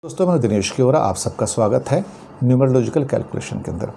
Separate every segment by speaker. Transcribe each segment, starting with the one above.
Speaker 1: दोस्तों, मैं दिनेश केवरा, आप सबका स्वागत है न्यूमरोलॉजिकल कैलकुलेशन के अंदर।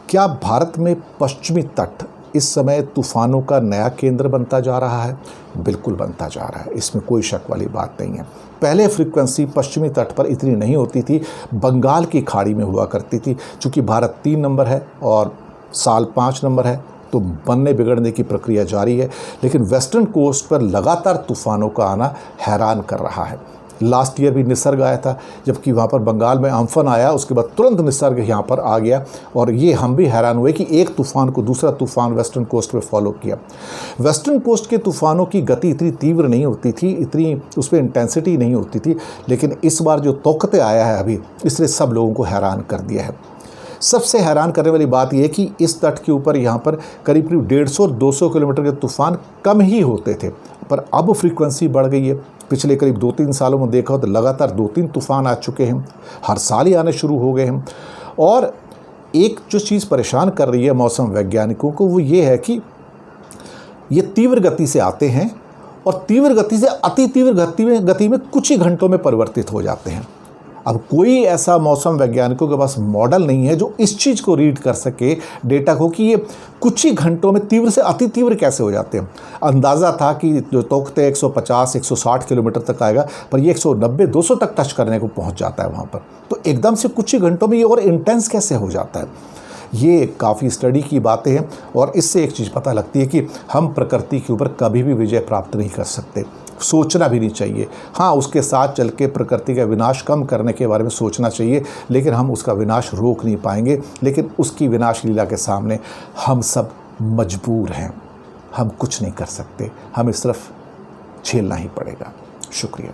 Speaker 1: क्या भारत में पश्चिमी तट इस समय तूफानों का नया केंद्र बनता जा रहा है? बिल्कुल बनता जा रहा है, इसमें कोई शक वाली बात नहीं है। पहले फ्रीक्वेंसी पश्चिमी तट पर इतनी नहीं होती थी, बंगाल की खाड़ी में हुआ करती थी। चूँकि भारत 3 नंबर है और साल 5 नंबर है, तो बनने बिगड़ने की प्रक्रिया जारी है। लेकिन वेस्टर्न कोस्ट पर लगातार तूफानों का आना हैरान कर रहा है। लास्ट ईयर भी निसर्ग आया था, जबकि वहाँ पर बंगाल में अम्फन आया, उसके बाद तुरंत निसर्ग यहाँ पर आ गया और ये हम भी हैरान हुए कि एक तूफ़ान को दूसरा तूफ़ान वेस्टर्न कोस्ट पे फॉलो किया। वेस्टर्न कोस्ट के तूफ़ानों की गति इतनी तीव्र नहीं होती थी, इतनी उस पर इंटेंसिटी नहीं होती थी, लेकिन इस बार जो तौकते आया है अभी, इसने सब लोगों को हैरान कर दिया है। सबसे हैरान करने वाली बात यह है कि इस तट के ऊपर यहाँ पर करीब 150-200 किलोमीटर के तूफ़ान कम ही होते थे, पर अब फ्रीक्वेंसी बढ़ गई है। पिछले करीब 2-3 सालों में देखा हो तो लगातार 2-3 तूफ़ान आ चुके हैं, हर साल ही आने शुरू हो गए हैं। और एक जो चीज़ परेशान कर रही है मौसम वैज्ञानिकों को, वो ये है कि ये तीव्र गति से आते हैं और तीव्र गति से अति तीव्र गति में कुछ ही घंटों में परिवर्तित हो जाते हैं। अब कोई ऐसा मौसम वैज्ञानिकों के पास मॉडल नहीं है जो इस चीज़ को रीड कर सके डेटा को कि ये कुछ ही घंटों में तीव्र से अति तीव्र कैसे हो जाते हैं। अंदाज़ा था कि जो तौकते 150-160 किलोमीटर तक आएगा, पर ये 190-200 तक टच करने को पहुंच जाता है वहाँ पर। तो एकदम से कुछ ही घंटों में ये और इंटेंस कैसे हो जाता है? ये काफ़ी स्टडी की बातें हैं और इससे एक चीज़ पता लगती है कि हम प्रकृति के ऊपर कभी भी विजय प्राप्त नहीं कर सकते, सोचना भी नहीं चाहिए। हाँ, उसके साथ चल के प्रकृति का विनाश कम करने के बारे में सोचना चाहिए, लेकिन हम उसका विनाश रोक नहीं पाएंगे। लेकिन उसकी विनाश लीला के सामने हम सब मजबूर हैं, हम कुछ नहीं कर सकते, हमें सिर्फ झेलना ही पड़ेगा। शुक्रिया।